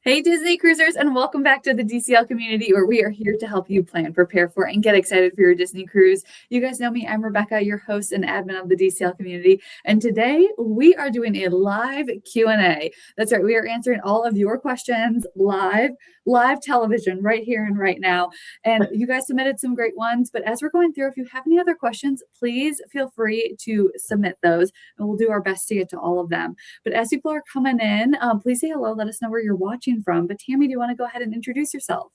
Hey, Disney cruisers, and welcome back to the DCL community, where we are here to help you plan, prepare for, and get excited for your Disney cruise. You guys know me. I'm Rebecca, your host and admin of the DCL community. And today we are doing a live Q&A. That's right. We are answering all of your questions live television right here and right now. And you guys submitted some great ones. But as we're going through, if you have any other questions, please feel free to submit those, and we'll do our best to get to all of them. But as people are coming in, please say hello. Let us know where you're watching from. But Tammy, do you want to go ahead and introduce yourself?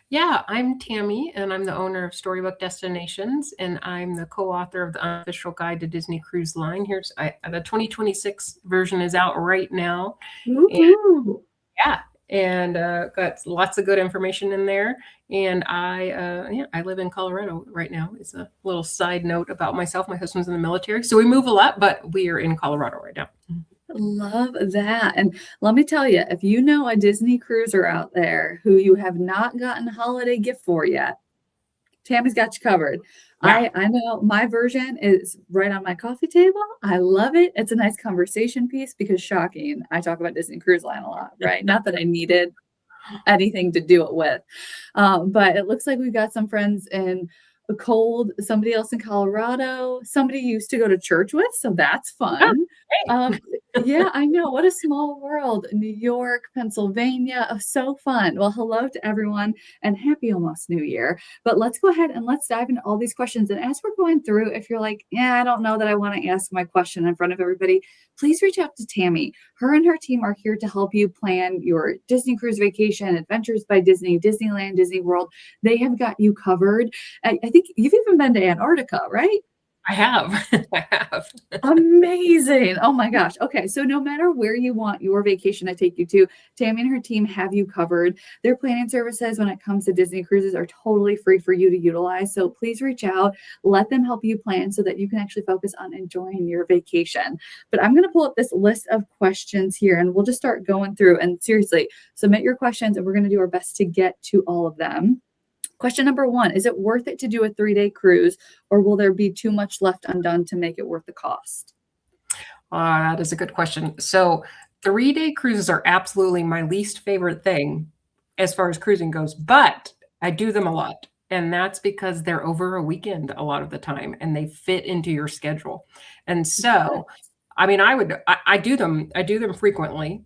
Yeah, I'm Tammy, and I'm the owner of Storybook Destinations, and I'm the co-author of the Unofficial Guide to Disney Cruise Line. The 2026 version is out right now. Woo-hoo. And got lots of good information in there. And I live in Colorado right now. It's a little side note about myself. My husband's in the military, so we move a lot, but we are in Colorado right now. Love that. And let me tell you, if you know a Disney cruiser out there who you have not gotten a holiday gift for yet, Tammy's got you covered. Yeah. I know my version is right on my coffee table. I love it. It's a nice conversation piece because, shocking, I talk about Disney Cruise Line a lot, right? Not that I needed anything to do it with. But it looks like we've got some friends in cold, somebody else in Colorado, somebody you used to go to church with. So that's fun. Yeah, I know. What a small world. New York, Pennsylvania. Oh, so fun. Well, hello to everyone and happy almost New Year. But let's go ahead and let's dive into all these questions. And as we're going through, if you're like, yeah, I don't know that I want to ask my question in front of everybody, please reach out to Tammy. Her and her team are here to help you plan your Disney cruise vacation, Adventures by Disney, Disneyland, Disney World. They have got you covered. I think you've even been to Antarctica, right? I have. I have. Amazing. Oh my gosh. Okay. So no matter where you want your vacation to take you to, Tammy and her team have you covered. Their planning services when it comes to Disney cruises are totally free for you to utilize. So please reach out, let them help you plan so that you can actually focus on enjoying your vacation. But I'm going to pull up this list of questions here and we'll just start going through, and seriously, submit your questions and we're going to do our best to get to all of them. Question number one, is it worth it to do a 3-day cruise, or will there be too much left undone to make it worth the cost? That is a good question. So 3-day cruises are absolutely my least favorite thing as far as cruising goes, but I do them a lot. And that's because they're over a weekend a lot of the time and they fit into your schedule. And so, I mean, I do them frequently.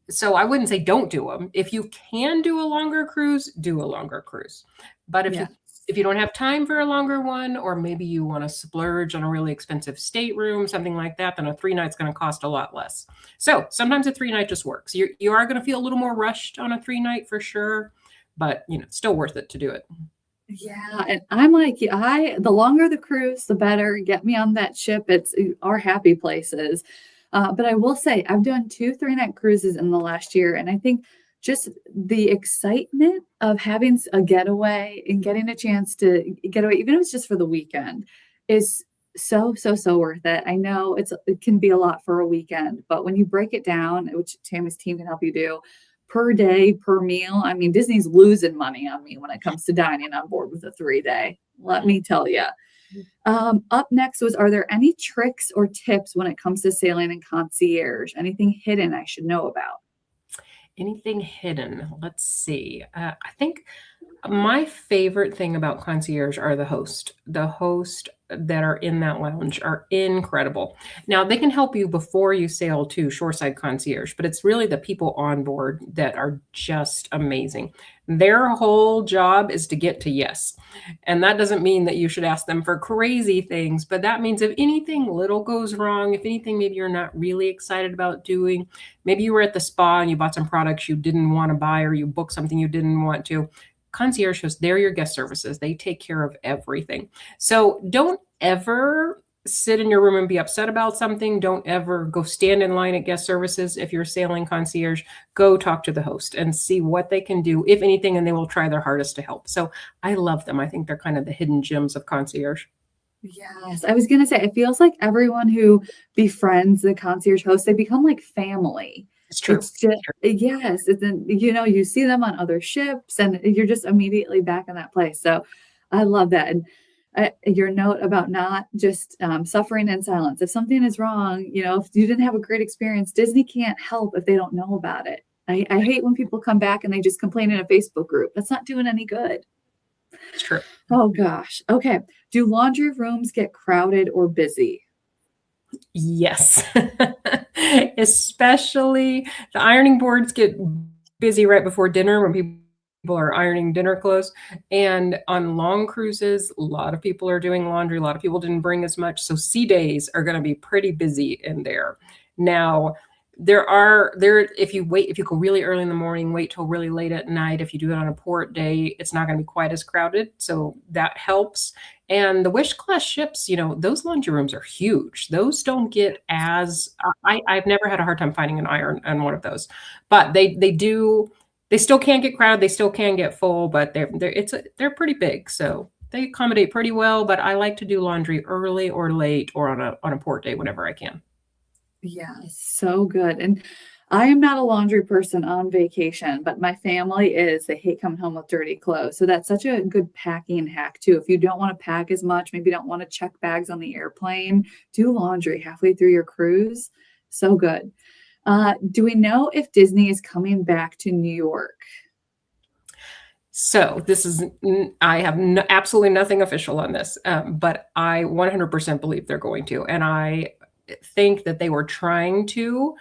So I wouldn't say don't do them. If you can do a longer cruise, do a longer cruise. But if you don't have time for a longer one, or maybe you want to splurge on a really expensive stateroom, something like that, then a 3-night's going to cost a lot less. So sometimes a 3-night just works. You are going to feel a little more rushed on a 3-night for sure, but still worth it to do it. Yeah, and I'm like, the longer the cruise, the better. Get me on that ship. It's our happy places. But I will say, I've done 2 3-night cruises in the last year, and I think just the excitement of having a getaway and getting a chance to get away, even if it's just for the weekend, is so worth it. I know it can be a lot for a weekend, but when you break it down, which Tammy's team can help you do, per day, per meal, I mean, Disney's losing money on me when it comes to dining on board with a 3-day. Let me tell you. Up next was, are there any tricks or tips when it comes to sailing and concierge? Anything hidden I should know about? Anything hidden? Let's see. I think my favorite thing about concierge are the host. The host that are in that lounge are incredible. Now, they can help you before you sail to shoreside concierge, but it's really the people on board that are just amazing. Their whole job is to get to yes. And that doesn't mean that you should ask them for crazy things, but that means if anything little goes wrong, if anything maybe you're not really excited about doing, maybe you were at the spa and you bought some products you didn't want to buy, or you booked something you didn't want to, concierge hosts, they're your guest services. They take care of everything. So don't ever sit in your room and be upset about something. Don't ever go stand in line at guest services. If you're sailing concierge, go talk to the host and see what they can do, if anything, and they will try their hardest to help. So I love them. I think they're kind of the hidden gems of concierge. Yes, I was going to say, it feels like everyone who befriends the concierge host, they become like family. It's true. It's just, yes, you see them on other ships and you're just immediately back in that place. So I love that. And your note about not just suffering in silence. If something is wrong, if you didn't have a great experience, Disney can't help if they don't know about it. I hate when people come back and they just complain in a Facebook group. That's not doing any good. It's true. Oh gosh. Okay. Do laundry rooms get crowded or busy? Yes. Especially the ironing boards get busy right before dinner when people are ironing dinner clothes. And on long cruises, a lot of people are doing laundry. A lot of people didn't bring as much. So sea days are going to be pretty busy in there. Now, if you go really early in the morning, wait till really late at night. If you do it on a port day, it's not going to be quite as crowded. So that helps. And the Wish class ships, those laundry rooms are huge. Those don't get I've never had a hard time finding an iron on one of those, but they still can get crowded. They still can get full, but they're pretty big. So they accommodate pretty well, but I like to do laundry early or late or on a port day whenever I can. Yeah, so good. And I am not a laundry person on vacation, but my family is. They hate coming home with dirty clothes. So that's such a good packing hack too. If you don't want to pack as much, maybe don't want to check bags on the airplane, do laundry halfway through your cruise. So good. Do we know if Disney is coming back to New York? So I have absolutely nothing official on this, but I 100% believe they're going to. And I think that they were trying to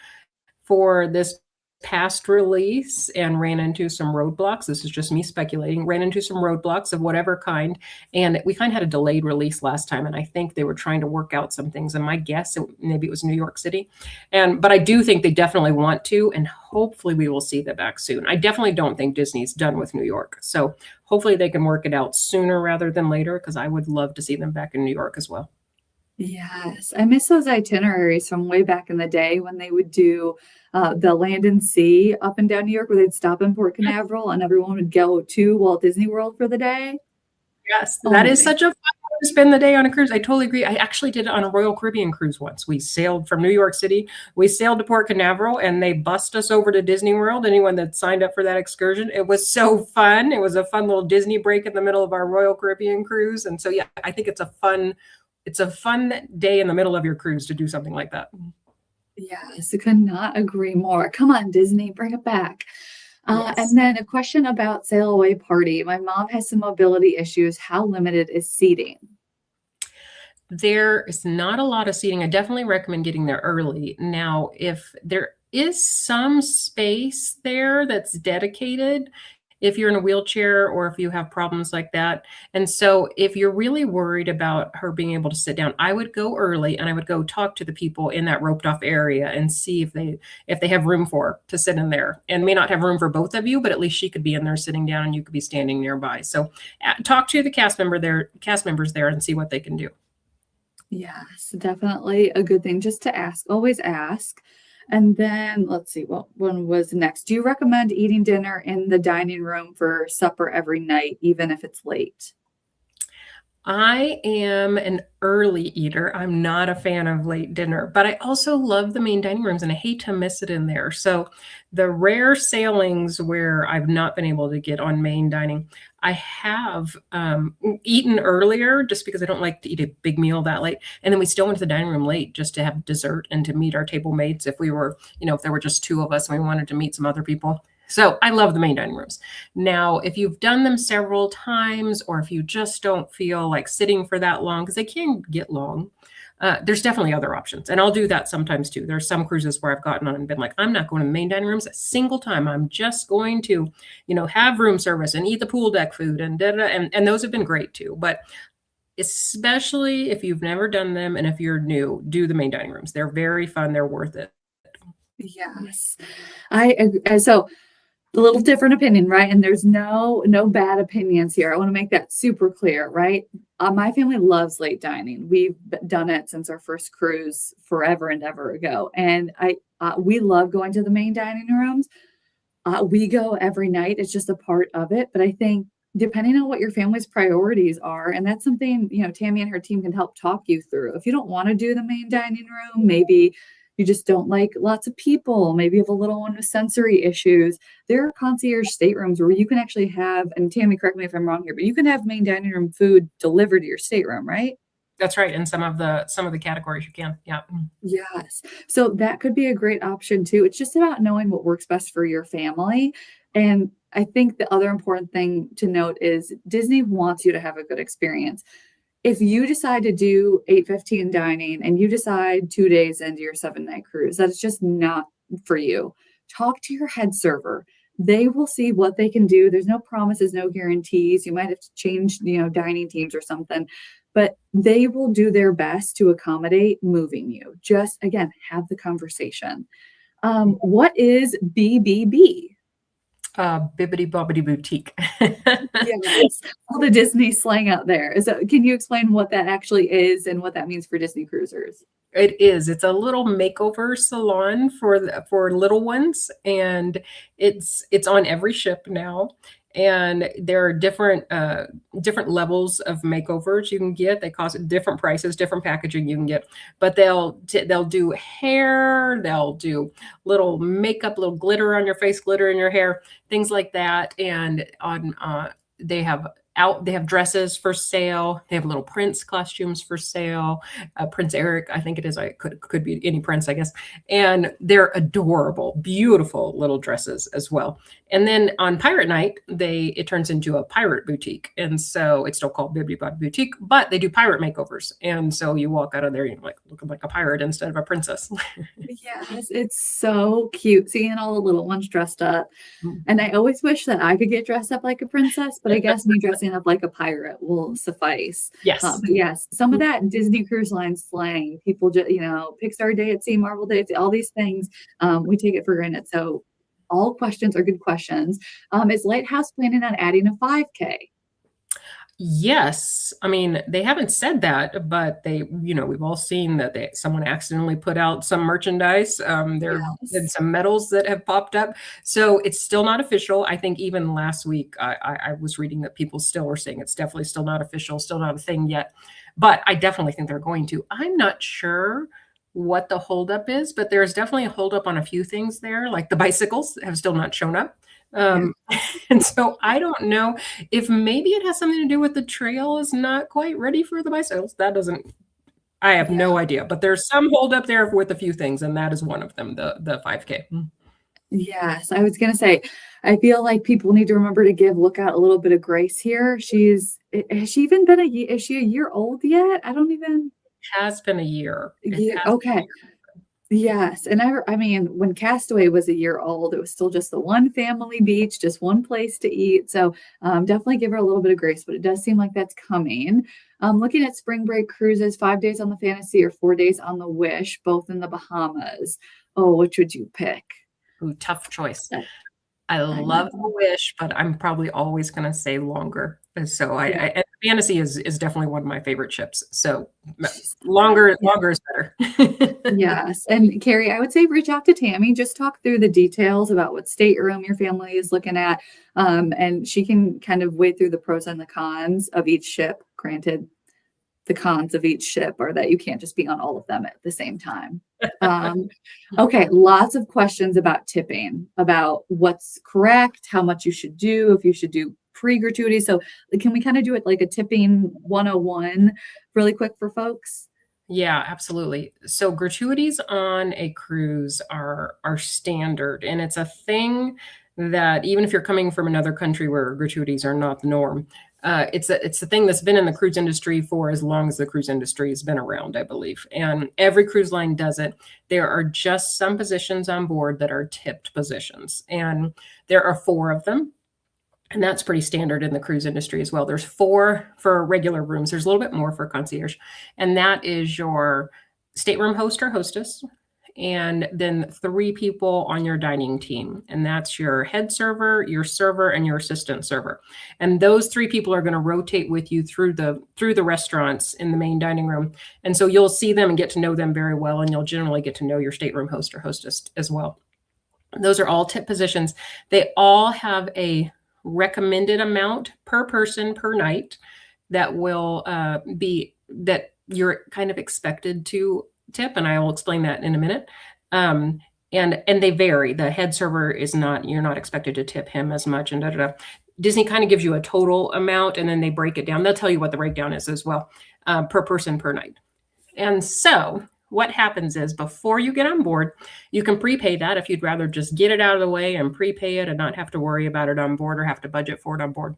for this past release and ran into some roadblocks. This is just me speculating, ran into some roadblocks of whatever kind. And we kind of had a delayed release last time. And I think they were trying to work out some things. And my guess, maybe it was New York City. But I do think they definitely want to, and hopefully we will see them back soon. I definitely don't think Disney's done with New York. So hopefully they can work it out sooner rather than later, because I would love to see them back in New York as well. Yes, I miss those itineraries from way back in the day when they would do the land and sea up and down New York, where they'd stop in Port Canaveral and everyone would go to Walt Disney World for the day. Yes, Oh that is my, such a fun way to spend the day on a cruise. I totally agree. I actually did it on a Royal Caribbean cruise once. We sailed from New York City. We sailed to Port Canaveral and they bussed us over to Disney World. Anyone that signed up for that excursion, it was so fun. It was a fun little Disney break in the middle of our Royal Caribbean cruise. And so, yeah, I think it's a fun day in the middle of your cruise to do something like that. yes, I could not agree more. Come on, Disney, bring it back. Yes. And then a question about sail away party. My mom has some mobility issues. How limited is seating? There is not a lot of seating. I definitely recommend getting there early. Now, if there is some space there that's dedicated, if you're in a wheelchair or if you have problems like that. And so if you're really worried about her being able to sit down, I would go early and I would go talk to the people in that roped off area and see if they have room for her to sit in there, and may not have room for both of you, but at least she could be in there sitting down and you could be standing nearby. So talk to the cast members there and see what they can do. Yes, definitely a good thing just to ask. Always ask. And then let's see, what one was next? Do you recommend eating dinner in the dining room for supper every night, even if it's late? I am an early eater. I'm not a fan of late dinner, but I also love the main dining rooms and I hate to miss it in there. So the rare sailings where I've not been able to get on main dining, I have eaten earlier just because I don't like to eat a big meal that late. And then we still went to the dining room late just to have dessert and to meet our table mates if there were just two of us and we wanted to meet some other people. So I love the main dining rooms. Now, if you've done them several times, or if you just don't feel like sitting for that long, because they can get long, there's definitely other options. And I'll do that sometimes too. There's some cruises where I've gotten on and been like, I'm not going to the main dining rooms a single time. I'm just going to, have room service and eat the pool deck food and and those have been great too. But especially if you've never done them and if you're new, do the main dining rooms. They're very fun. They're worth it. Yes. I agree. So a little different opinion, right? And there's no bad opinions here. I want to make that super clear, right? My family loves late dining. We've done it since our first cruise forever and ever ago, and we love going to the main dining rooms. We go every night. It's just a part of it. But I think depending on what your family's priorities are, and that's something, Tammy and her team can help talk you through. If you don't want to do the main dining room, maybe you just don't like lots of people, maybe you have a little one with sensory issues. There are concierge staterooms where you can actually have, and Tammy, correct me if I'm wrong here, but you can have main dining room food delivered to your stateroom, right? That's right. In some of the categories you can. Yeah. Yes. So that could be a great option too. It's just about knowing what works best for your family. And I think the other important thing to note is Disney wants you to have a good experience. If you decide to do 8:15 dining and you decide 2 days into your 7-night cruise, that's just not for you. Talk to your head server. They will see what they can do. There's no promises, no guarantees. You might have to change, dining teams or something, but they will do their best to accommodate moving you. Just again, have the conversation. What is BBB? Bibbidi Bobbidi Boutique. Yes, all the Disney slang out there. So, can you explain what that actually is and what that means for Disney cruisers? It is. It's a little makeover salon for little ones, and it's on every ship now. And there are different levels of makeovers you can get. They cost different prices, different packaging you can get. But they'll do hair, they'll do little makeup, little glitter on your face, glitter in your hair, things like that. And on they have they have dresses for sale. They have little Prince costumes for sale. Prince Eric, I think it is. I could be any prince, I guess. And they're adorable, beautiful little dresses as well. And then on Pirate Night, it turns into a pirate boutique, and so it's still called Bibbidi Bobbidi Boutique, but they do pirate makeovers. And so you walk out of there, like looking like a pirate instead of a princess. Yes, it's so cute seeing all the little ones dressed up. And I always wish that I could get dressed up like a princess, but I guess me dressing up like a pirate will suffice. Yes. But yes, some of that Disney Cruise Line slang, people just, Pixar Day at Sea, Marvel Day at Sea, all these things, we take it for granted. So all questions are good questions. Is Lighthouse planning on adding a 5K? Yes. I mean, they haven't said that, but we've all seen that someone accidentally put out some merchandise. There have been Yes. some medals that have popped up. So it's still not official. I think even last week, I was reading that people still were saying it's definitely still not official, still not a thing yet. But I definitely think they're going to. I'm not sure what the holdup is, but there's definitely a holdup on a few things there, like the bicycles have still not shown up. Yeah. And so I don't know if maybe it has something to do with the trail is not quite ready for the bicycles. I have no idea, but there's some hold up there with a few things, and that is one of them, the 5K. Yes, I was gonna say, I feel like people need to remember to give Lookout a little bit of grace here. Has she even been is she a year old yet? I don't even. Has been a year. Yeah, okay. Yes, and I mean, when Castaway was a year old, it was still just the one family beach, just one place to eat. So definitely give her a little bit of grace, but it does seem like that's coming. Looking at spring break cruises, 5 days on the Fantasy or 4 days on the Wish, both in the Bahamas. Oh, which would you pick? Ooh, tough choice. Uh, I I love the know. Wish, but I'm probably always going to say longer. So Yeah, and Fantasy is definitely one of my favorite ships. So she's the longer best. is better. Yes. And Carrie, I would say reach out to Tammy, just talk through the details about what stateroom your family is looking at. And she can kind of wade through the pros and the cons of each ship. Granted, the cons of each ship are that you can't just be on all of them at the same time. Um, okay, lots of questions about tipping, about what's correct, how much you should do, if you should do pre-gratuity. So can we kind of do it like a tipping 101 really quick for folks? Yeah, absolutely. So gratuities on a cruise are standard, and it's a thing that even if you're coming from another country where gratuities are not the norm, it's a thing that's been in the cruise industry for as long as the cruise industry has been around, I believe. And every cruise line does it. There are just some positions on board that are tipped positions, and there are four of them. And that's pretty standard in the cruise industry as well. There's four for regular rooms. There's a little bit more for concierge. And that is your stateroom host or hostess, and then three people on your dining team. And that's your head server, and your assistant server. And those three people are going to rotate with you through the restaurants in the main dining room. And so you'll see them and get to know them very well. And you'll generally get to know your stateroom host or hostess as well. Those are all tip positions. They all have a recommended amount per person per night that will be that you're kind of expected to tip, and I will explain that in a minute. And they vary. The head server is not, you're not expected to tip him as much, and da da da. Disney kind of gives you a total amount, and then they break it down. They'll tell you what the breakdown is as well, per person per night. And so what happens is before you get on board, you can prepay that if you'd rather just get it out of the way and prepay it and not have to worry about it on board or have to budget for it on board.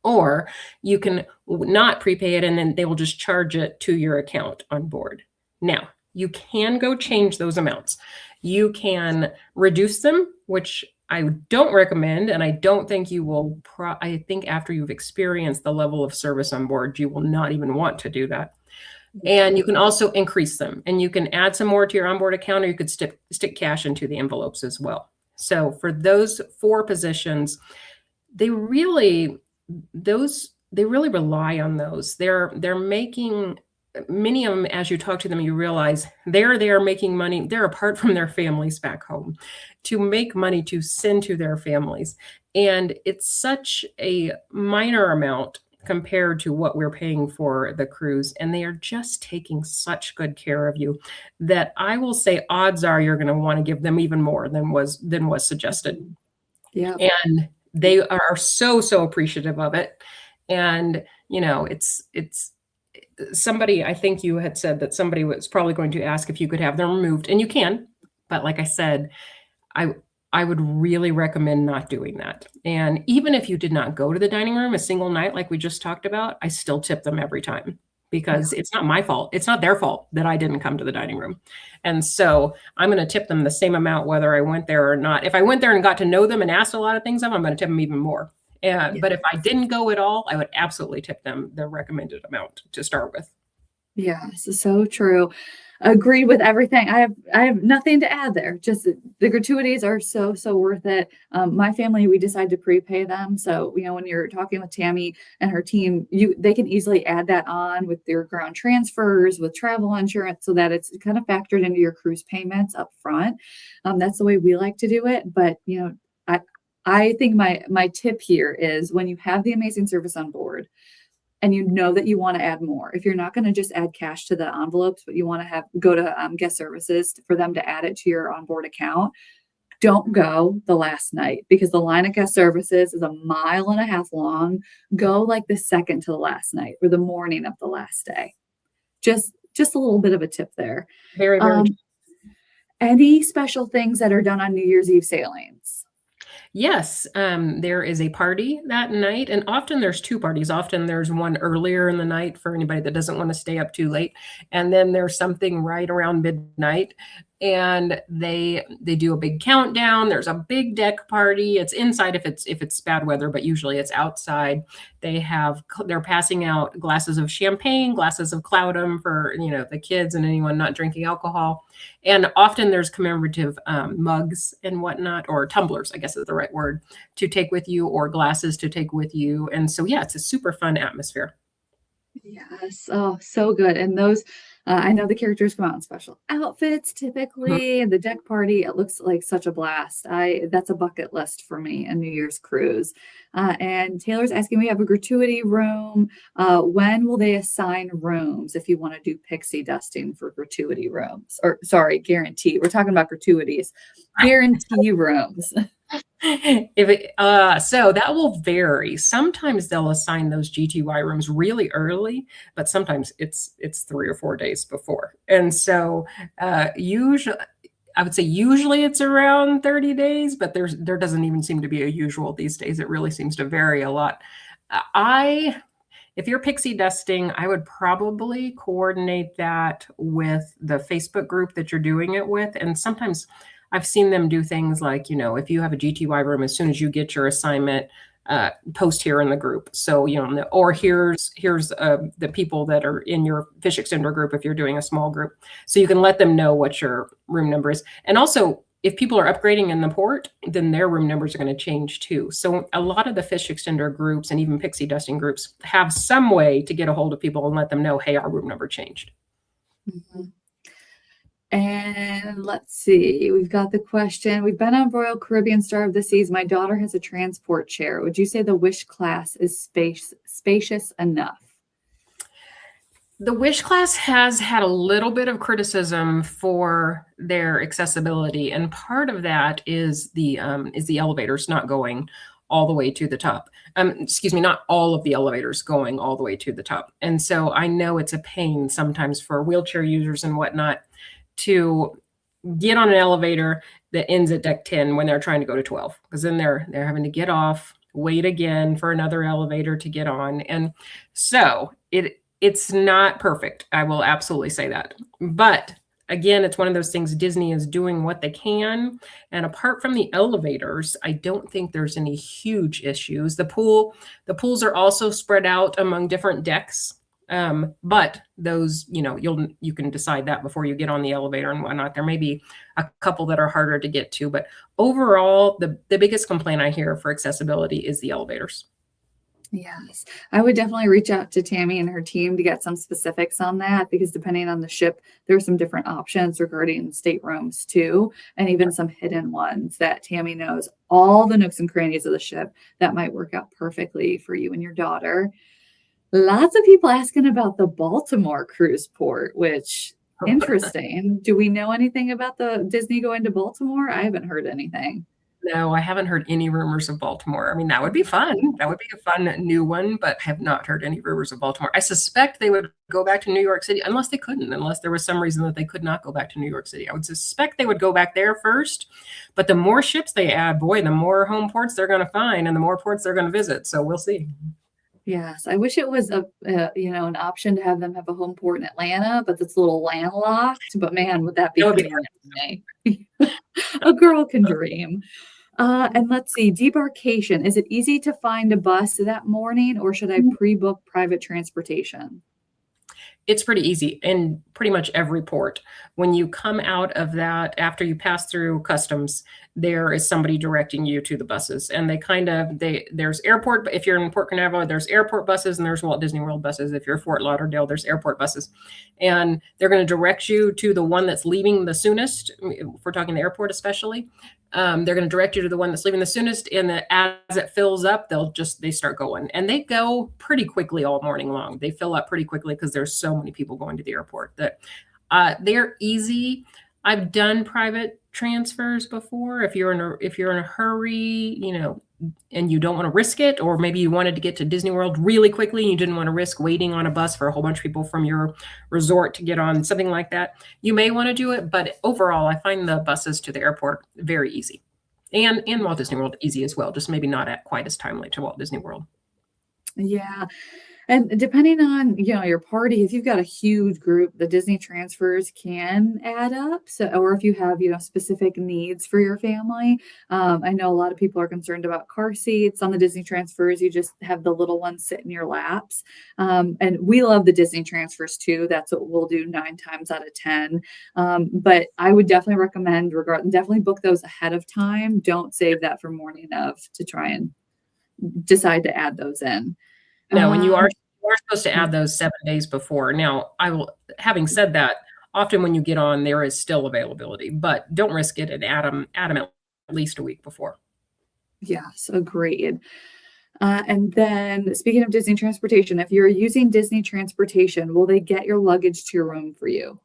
Or you can not prepay it and then they will just charge it to your account on board. Now, you can go change those amounts. You can reduce them, which I don't recommend, and I don't think you will. I think after you've experienced the level of service on board, you will not even want to do that. And you can also increase them, and you can add some more to your onboard account, or you could stick cash into the envelopes as well. So for those 4 positions, they really rely on those. They're making, many of them, as you talk to them, you realize they're making money. They're apart from their families back home to make money to send to their families. And it's such a minor amount compared to what we're paying for the cruise. And they are just taking such good care of you that I will say odds are you're going to want to give them even more than was suggested. Yeah. And they are so appreciative of it. And, you know, it's somebody, I think you had said that somebody was probably going to ask if you could have them removed, and you can. But like I said, I would really recommend not doing that. And even if you did not go to the dining room a single night, like we just talked about, I still tip them every time because it's not my fault. It's not their fault that I didn't come to the dining room. And so I'm going to tip them the same amount, whether I went there or not. If I went there and got to know them and asked a lot of things of them, I'm going to tip them even more. But if I didn't go at all, I would absolutely tip them the recommended amount to start with. Yeah, so true. Agree with everything. I have nothing to add there. Just the gratuities are so worth it. My family, we decided to prepay them. So, you know, when you're talking with Tammy and her team, they can easily add that on with their ground transfers, with travel insurance, so that it's kind of factored into your cruise payments up front. That's the way we like to do it. But, you know, I think my tip here is when you have the amazing service on board, and you know that you want to add more. If you're not going to just add cash to the envelopes, but you want to go to guest services for them to add it to your onboard account, don't go the last night because the line at guest services is 1.5 miles long. Go like the second to the last night or the morning of the last day. Just a little bit of a tip there. Very Any special things that are done on New Year's Eve sailings? Yes, there is a party that night, and often there's 2 parties. Often there's one earlier in the night for anybody that doesn't want to stay up too late, and then there's something right around midnight, and they do a big countdown. There's a big deck party. It's inside if it's bad weather, but usually it's outside. They're passing out glasses of champagne, glasses of Cloudum for, you know, the kids and anyone not drinking alcohol. And often there's commemorative mugs and whatnot, or tumblers, I guess is the right word, to take with you, or glasses to take with you. And so, yeah, it's a super fun atmosphere. Yes. Oh, so good. And those, I know the characters come out in special outfits typically. And the deck party, it looks like such a blast. That's a bucket list for me, a New Year's cruise. And Taylor's asking, we have a gratuity room. When will they assign rooms if you want to do pixie dusting for gratuity rooms? Or sorry, guarantee. We're talking about gratuities. Guarantee rooms. So that will vary. Sometimes they'll assign those GTY rooms really early, but sometimes it's 3 or 4 days before. And so usually, I would say usually it's around 30 days, but there doesn't even seem to be a usual these days. It really seems to vary a lot. If you're pixie dusting, I would probably coordinate that with the Facebook group that you're doing it with. And sometimes I've seen them do things like, you know, if you have a GTY room, as soon as you get your assignment, post here in the group. So, you know, or here's the people that are in your fish extender group if you're doing a small group. So you can let them know what your room number is. And also, if people are upgrading in the port, then their room numbers are going to change too. So a lot of the fish extender groups and even pixie dusting groups have some way to get a hold of people and let them know, hey, our room number changed. Mm-hmm. And let's see, we've got the question. We've been on Royal Caribbean Star of the Seas. My daughter has a transport chair. Would you say the Wish class is spacious enough? The Wish class has had a little bit of criticism for their accessibility, and part of that is the elevators not going all the way to the top. Excuse me, not all of the elevators going all the way to the top. And so I know it's a pain sometimes for wheelchair users and whatnot to get on an elevator that ends at deck 10 when they're trying to go to 12, because then they're having to get off, wait again for another elevator to get on. And so it's not perfect. I will absolutely say that. But again, it's one of those things, Disney is doing what they can. And apart from the elevators, I don't think there's any huge issues. The pools are also spread out among different decks. But those, you can decide that before you get on the elevator and whatnot. There may be a couple that are harder to get to, but overall, the biggest complaint I hear for accessibility is the elevators. Yes, I would definitely reach out to Tammy and her team to get some specifics on that, because depending on the ship, there are some different options regarding staterooms too, and even some hidden ones that Tammy knows all the nooks and crannies of the ship that might work out perfectly for you and your daughter. Lots of people asking about the Baltimore cruise port, which interesting. Do we know anything about the Disney going to Baltimore? I haven't heard anything. No, I haven't heard any rumors of Baltimore. I mean, that would be fun. That would be a fun new one, but have not heard any rumors of Baltimore. I suspect they would go back to New York City unless there was some reason that they could not go back to New York City. I would suspect they would go back there first, but the more ships they add, boy, the more home ports they're going to find and the more ports they're going to visit. So we'll see. Yes, I wish it was an option to have them have a home port in Atlanta, but it's a little landlocked. But man, would that be That would be convenient for me? A girl can dream. And let's see, debarkation. Is it easy to find a bus that morning, or should I pre-book private transportation? It's pretty easy in pretty much every port. When you come out of that, after you pass through customs, there is somebody directing you to the buses. And there's airport, if you're in Port Canaveral, there's airport buses and there's Walt Disney World buses. If you're Fort Lauderdale, there's airport buses. And they're going to direct you to the one that's leaving the soonest. If we're talking the airport especially. They're going to direct you to the one that's leaving the soonest, and as it fills up, they start going, and they go pretty quickly all morning long. They fill up pretty quickly because there's so many people going to the airport that they're easy. I've done private transfers before. If you're in a hurry, and you don't want to risk it, or maybe you wanted to get to Disney World really quickly and you didn't want to risk waiting on a bus for a whole bunch of people from your resort to get on something like that, you may want to do it. But overall, I find the buses to the airport very easy, and Walt Disney World easy as well, just maybe not at quite as timely to Walt Disney World. Yeah. And depending on, your party, if you've got a huge group, the Disney transfers can add up. So, or if you have, specific needs for your family. I know a lot of people are concerned about car seats on the Disney transfers. You just have the little ones sit in your laps. And we love the Disney transfers too. That's what we'll do 9 times out of 10. But I would definitely recommend, definitely book those ahead of time. Don't save that for morning of to try and decide to add those in. No, and you are supposed to add those 7 days before. Now, having said that, often when you get on, there is still availability, but don't risk it and add them at least a week before. Yes, agreed. And then speaking of Disney transportation, if you're using Disney transportation, will they get your luggage to your room for you?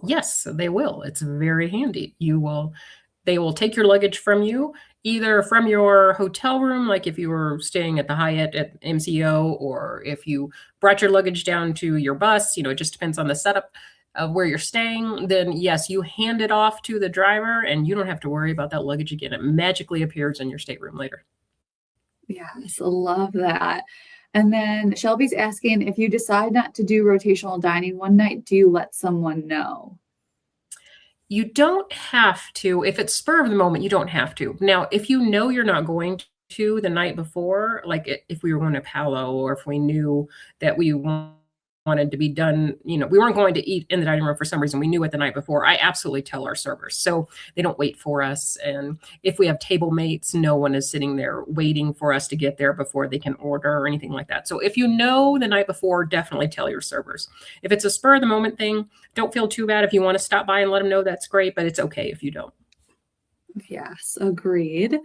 Yes, they will. It's very handy. They will take your luggage from you, either from your hotel room, like if you were staying at the Hyatt at MCO, or if you brought your luggage down to your bus, it just depends on the setup of where you're staying. Then yes, you hand it off to the driver and you don't have to worry about that luggage again. It magically appears in your stateroom later. Yes, love that. And then Shelby's asking, if you decide not to do rotational dining one night, do you let someone know? You don't have to. If it's spur of the moment, you don't have to. Now, if you know you're not going to the night before, like if we were going to Palo, or if we knew that we wanted to be done, we weren't going to eat in the dining room for some reason, we knew it the night before, I absolutely tell our servers. So they don't wait for us. And if we have table mates, no one is sitting there waiting for us to get there before they can order or anything like that. So if you know the night before, definitely tell your servers. If it's a spur of the moment thing, don't feel too bad. If you want to stop by and let them know, that's great, but it's okay if you don't. Yes, agreed.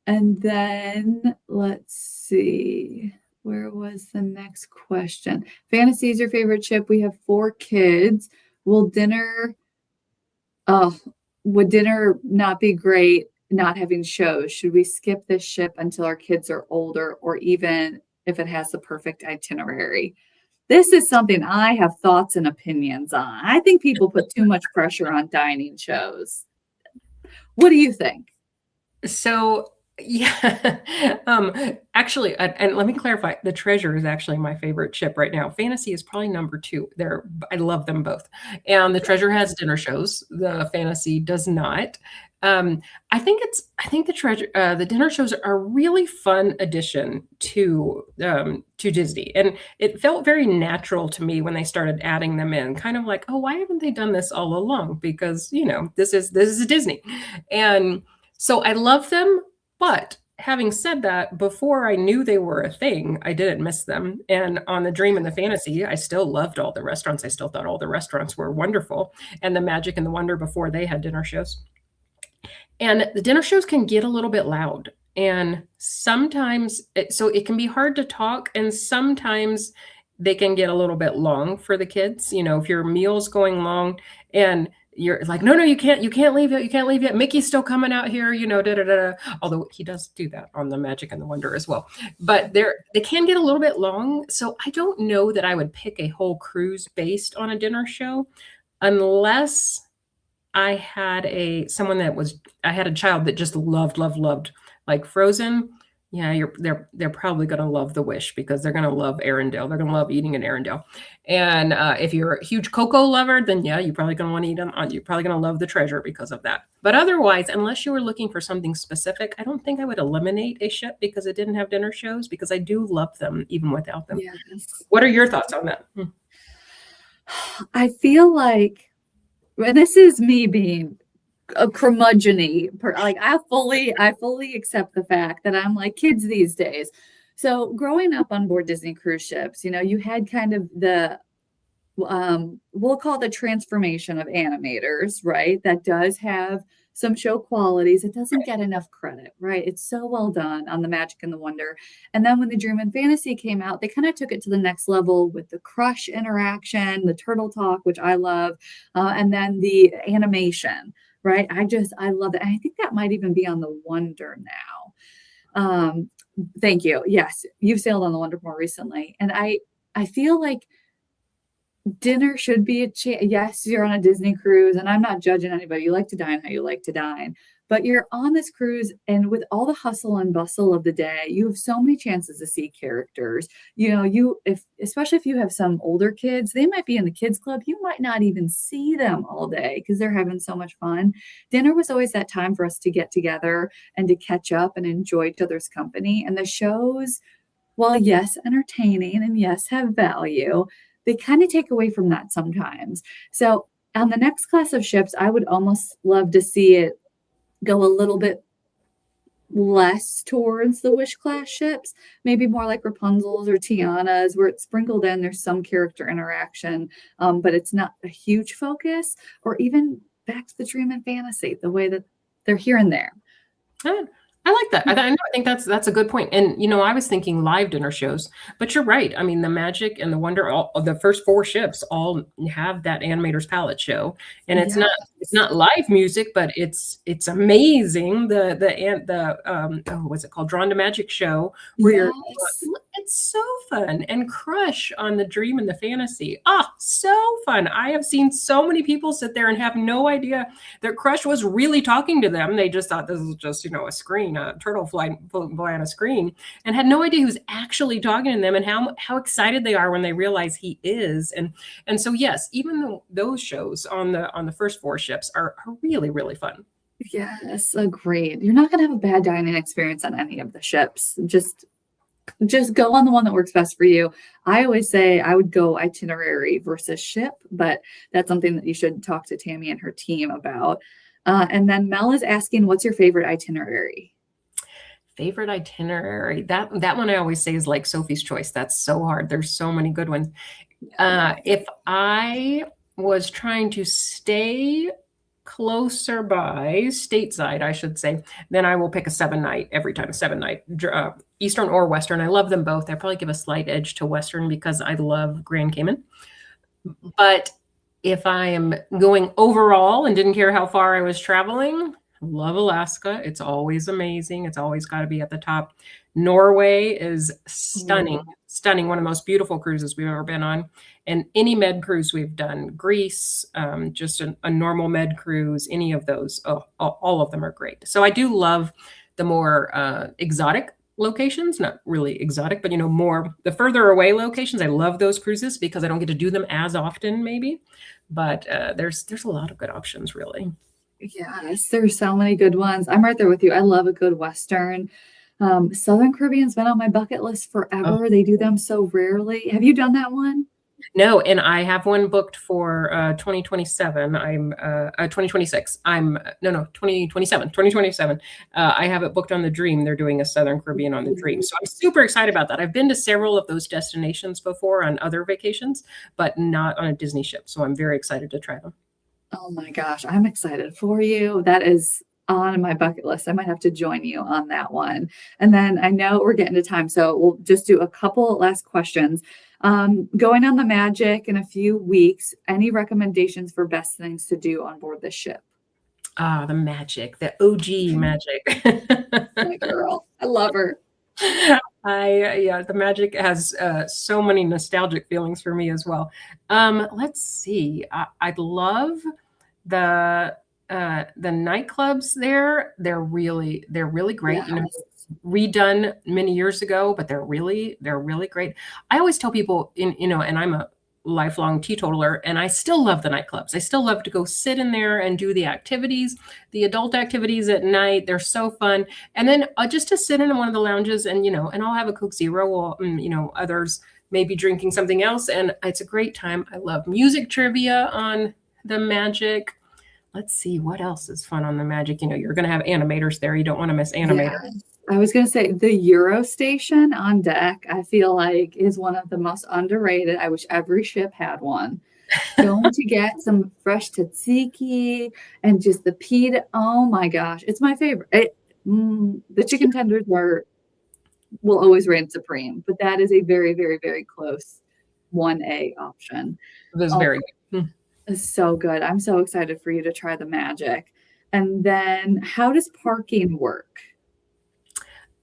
And then let's see. Where was the next question? Fantasy is your favorite ship. We have 4 kids. Would dinner not be great not having shows, should we skip this ship until our kids are older, or even if it has the perfect itinerary? This is something I have thoughts and opinions on. I think people put too much pressure on dining shows. What do you think? So yeah, actually, and let me clarify, the Treasure is actually my favorite ship right now. Fantasy is probably number 2. I love them both. And the Treasure has dinner shows. The Fantasy does not. I think the Treasure, the dinner shows are a really fun addition to Disney, and it felt very natural to me when they started adding them in. Kind of like, oh, why haven't they done this all along? Because this is a Disney, and so I love them. But having said that, before I knew they were a thing, I didn't miss them. And on the Dream and the Fantasy, I still loved all the restaurants. I still thought all the restaurants were wonderful. And the Magic and the Wonder before they had dinner shows. And the dinner shows can get a little bit loud. And sometimes, so it can be hard to talk. And sometimes they can get a little bit long for the kids. If your meal's going long and you're like, no, you can't leave yet. You can't leave yet. Mickey's still coming out here, da, da, da. Although he does do that on the Magic and the Wonder as well. But they can get a little bit long. So I don't know that I would pick a whole cruise based on a dinner show unless I had a child that just loved like Frozen. Yeah, they're probably going to love The Wish because they're going to love Arendelle. They're going to love eating in Arendelle. And if you're a huge Coco lover, then yeah, you're probably going to want to eat them. You're probably going to love The Treasure because of that. But otherwise, unless you were looking for something specific, I don't think I would eliminate a ship because it didn't have dinner shows, because I do love them even without them. Yes. What are your thoughts on that? I feel like, and this is me being a curmudgeon-y, like I fully accept the fact that I'm like kids these days. So growing up on board Disney cruise ships, you had kind of the we'll call it the transformation of animators, right? That does have some show qualities. It doesn't get enough credit, right? It's so well done on the Magic and the Wonder. And then when the Dream and Fantasy came out, they kind of took it to the next level with the Crush interaction, the Turtle Talk, which I love, and then the animation, right? I love it. And I think that might even be on the Wonder now. Thank you. Yes, you've sailed on the Wonder more recently. And I feel like dinner should be yes, you're on a Disney cruise, and I'm not judging anybody. You like to dine how you like to dine, but you're on this cruise, and with all the hustle and bustle of the day, you have so many chances to see characters. Especially if you have some older kids, they might be in the kids club. You might not even see them all day because they're having so much fun. Dinner was always that time for us to get together and to catch up and enjoy each other's company. And the shows, while yes, entertaining and yes, have value, they kind of take away from that sometimes. So on the next class of ships, I would almost love to see it go a little bit less towards the Wish class ships, maybe more like Rapunzel's or Tiana's, where it's sprinkled in, there's some character interaction, but it's not a huge focus, or even back to the Dream and Fantasy, the way that they're here and there. I like that. I think that's a good point. And I was thinking live dinner shows, but you're right. I mean, the Magic and the Wonder, all the first 4 ships all have that Animator's Palette show, and it's not live music, but it's amazing. What's it called? Drawn to Magic show, where it's so fun. And Crush on the Dream and the Fantasy, so fun. I have seen so many people sit there and have no idea that Crush was really talking to them. They just thought this was just a screen. A turtle fly on a screen, and had no idea he was actually talking to them, and how excited they are when they realize he is. And so yes, even though those shows on the first 4 ships are really, really fun. Yes, agreed. You're not going to have a bad dining experience on any of the ships. Just go on the one that works best for you. I always say I would go itinerary versus ship, but that's something that you should talk to Tammy and her team about. And then Mel is asking, what's your favorite itinerary? Favorite itinerary? That one I always say is like Sophie's Choice. That's so hard. There's so many good ones. If I was trying to stay closer by, stateside, I should say, then I will pick a 7-night every time. 7-night, Eastern or Western. I love them both. I probably give a slight edge to Western because I love Grand Cayman. But if I am going overall and didn't care how far I was traveling, Love Alaska. It's always amazing. It's always got to be at the top. Norway is stunning, Ooh. stunning. One of the most beautiful cruises we've ever been on. And any med cruise we've done, Greece, just a normal med cruise, any of those, all of them are great. So I do love the more exotic locations, not really exotic, but more the further away locations. I love those cruises because I don't get to do them as often, maybe. But there's a lot of good options, really. Yes, there's so many good ones. I'm right there with you. I love a good Western. Southern Caribbean's been on my bucket list forever. They do them so rarely. Have you done that one? No, and I have one booked for 2027. I'm 2026. I'm no 2027. 2027. I have it booked on the Dream. They're doing a Southern Caribbean on the Dream. So I'm super excited about that. I've been to several of those destinations before on other vacations, but not on a Disney ship. So I'm very excited to try them. Oh my gosh, I'm excited for you. That is on my bucket list. I might have to join you on that one. And then I know we're getting to time, so we'll just do a couple last questions. Going on the Magic in a few weeks, any recommendations for best things to do on board the ship? Ah, the magic, the OG magic. My girl, I love her. Yeah, the magic has so many nostalgic feelings for me as well. Let's see. I'd love the nightclubs there. They're really great. Yes. Redone many years ago, but they're really great. I always tell people and I'm a lifelong teetotaler, and I still love the nightclubs. I still love to go sit in there and do the activities, the adult activities at night. They're so fun. And then just to sit in one of the lounges and I'll have a Coke Zero while others may be drinking something else, and it's a great time. I love music trivia on the Magic. Let's see what else is fun on the Magic. You're going to have animators there. You don't want to miss animators. Yes. I was going to say the Euro Station on deck, I feel like is one of the most underrated. I wish every ship had one. Going to get some fresh tzatziki and just the pita. Oh my gosh, it's my favorite. The chicken tenders will always reign supreme, but that is a very, very, very close 1A option. It was very good. It's so good. I'm so excited for you to try the Magic. And then how does parking work?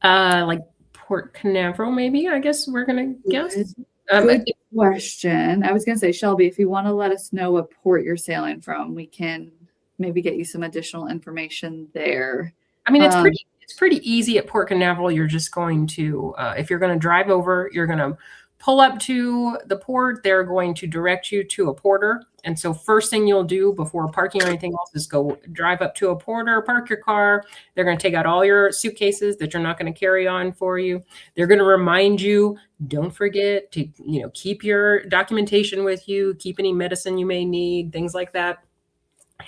Like Port Canaveral, maybe, I guess we're gonna guess. Good question. I was gonna say, Shelby, if you want to let us know what port you're sailing from, we can maybe get you some additional information there. I mean, it's pretty easy at Port Canaveral. You're just going to, if you're going to drive over, you're going to pull up to the port. They're going to direct you to a porter. And so first thing you'll do before parking or anything else is go drive up to a porter, park your car. They're going to take out all your suitcases that you're not going to carry on for you. They're going to remind you, don't forget to, keep your documentation with you, keep any medicine you may need, things like that.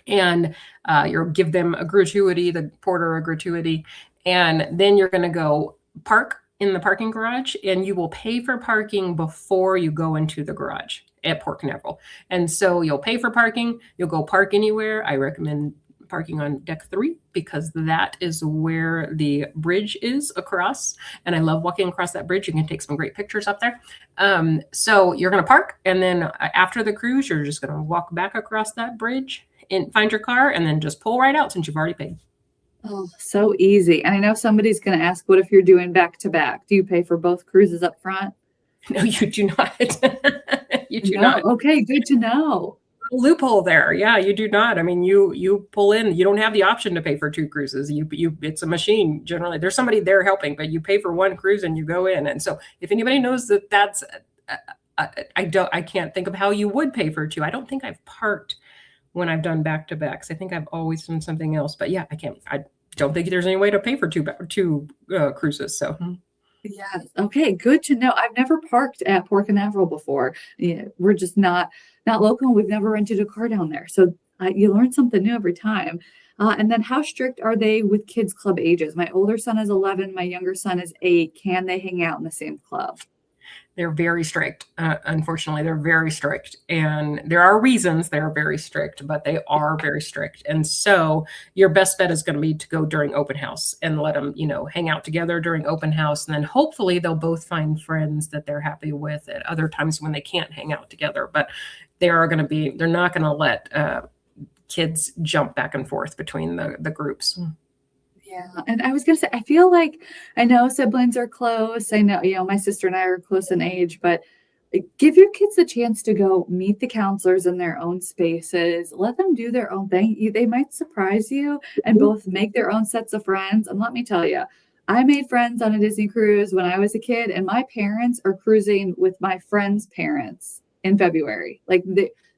And you'll give them a gratuity, the porter a gratuity. And then you're going to go park in the parking garage, and you will pay for parking before you go into the garage at Port Canaveral. And so you'll pay for parking, you'll go park anywhere. I recommend parking on deck 3 because that is where the bridge is across. And I love walking across that bridge. You can take some great pictures up there. So you're going to park, and then after the cruise, you're just going to walk back across that bridge and find your car, and then just pull right out since you've already paid. Oh, so easy. And I know somebody's going to ask, what if you're doing back to back? Do you pay for both cruises up front? No, you do not. You do not. Okay, good to know. Loophole there. Yeah, you do not. I mean, you pull in. You don't have the option to pay for 2 cruises. It's a machine generally. There's somebody there helping, but you pay for 1 cruise and you go in. And so, if anybody knows that's, I can't think of how you would pay for 2. I don't think I've parked when I've done back to backs. I think I've always done something else. But yeah, I don't think there's any way to pay for two cruises. So. Yes. Okay. Good to know. I've never parked at Port Canaveral before. Yeah, we're just not local. We've never rented a car down there. So you learn something new every time. And then how strict are they with kids club ages? My older son is 11. My younger son is 8. Can they hang out in the same club? They're very strict. Unfortunately, they're very strict. And there are reasons they're very strict, but they are very strict. And so your best bet is going to be to go during open house and let them, hang out together during open house. And then hopefully they'll both find friends that they're happy with at other times when they can't hang out together. But they're not going to let kids jump back and forth between the groups. Yeah, and I was gonna say, I feel like I know siblings are close. I know, my sister and I are close in age, but give your kids the chance to go meet the counselors in their own spaces. Let them do their own thing. They might surprise you and both make their own sets of friends. And let me tell you, I made friends on a Disney cruise when I was a kid, and my parents are cruising with my friends' parents in February. Like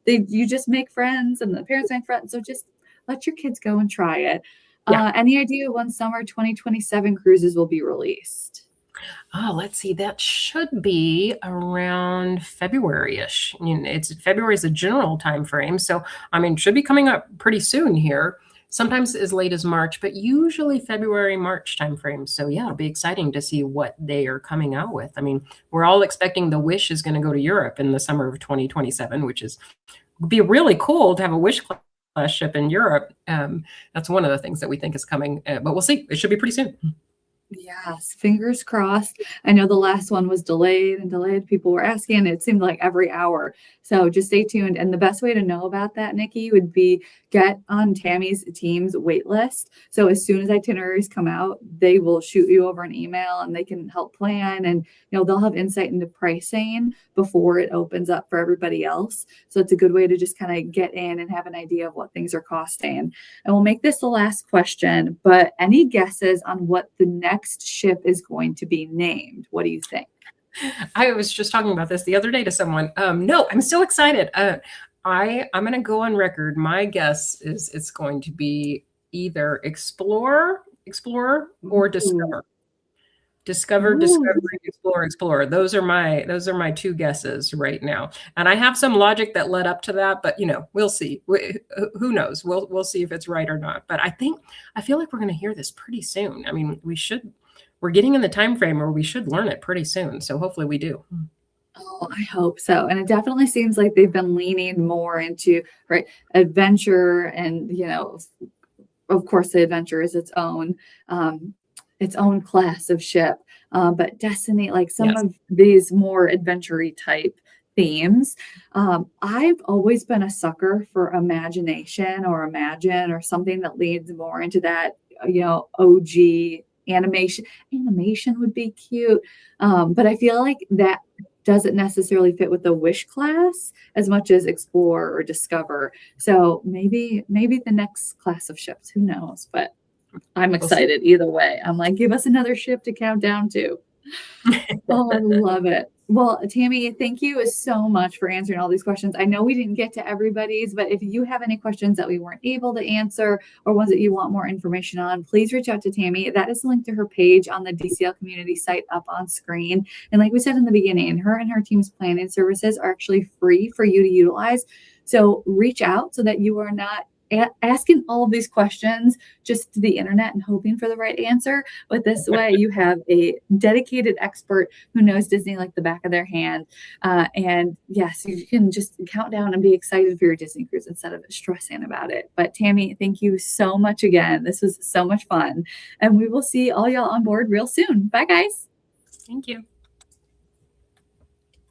you just make friends, and the parents make friends. So just let your kids go and try it. Yeah. Any idea when summer 2027 cruises will be released? Oh, let's see. That should be around February-ish. February is a general time frame, so I mean, should be coming up pretty soon here. Sometimes as late as March, but usually February, March timeframe. So yeah, it'll be exciting to see what they are coming out with. I mean, we're all expecting the Wish is going to go to Europe in the summer of 2027, which would be really cool to have a Wish class ship in Europe. That's one of the things that we think is coming, but we'll see. It should be pretty soon. Yes, fingers crossed. I know the last one was delayed and delayed. People were asking. It seemed like every hour. So just stay tuned. And the best way to know about that, Nikki, would be get on Tammy's team's wait list. So as soon as itineraries come out, they will shoot you over an email and they can help plan. And they'll have insight into pricing before it opens up for everybody else. So it's a good way to just kind of get in and have an idea of what things are costing. And we'll make this the last question, but any guesses on what the next ship is going to be named? What do you think? I was just talking about this the other day to someone. No, I'm so excited. I'm going to go on record. My guess is it's going to be either Explorer, or Discover. Discover, Discovery, Explorer. Those are my two guesses right now. And I have some logic that led up to that, but we'll see. Who knows? We'll see if it's right or not. But I feel like we're going to hear this pretty soon. I mean, we're getting in the time frame where we should learn it pretty soon. So hopefully we do. Oh, I hope so. And it definitely seems like they've been leaning more into adventure, and of course the adventure is its own class of ship. But Destiny, like some of these more adventure-y type themes, I've always been a sucker for imagination or Imagine or something that leads more into that, OG animation. Animation would be cute. But I feel like that doesn't necessarily fit with the Wish class as much as Explore or Discover. So maybe the next class of ships, who knows? But I'm excited either way. I'm like, give us another ship to count down to. Oh, I love it. Well, Tammy, thank you so much for answering all these questions. I know we didn't get to everybody's, but if you have any questions that we weren't able to answer or ones that you want more information on, please reach out to Tammy. That is linked to her page on the DCL community site up on screen. And like we said in the beginning, her and her team's planning services are actually free for you to utilize. So reach out so that you are not asking all of these questions just to the internet and hoping for the right answer. But this way you have a dedicated expert who knows Disney like the back of their hand. And yes, you can just count down and be excited for your Disney cruise instead of stressing about it. But Tammy, thank you so much again. This was so much fun. And we will see all y'all on board real soon. Bye, guys. Thank you.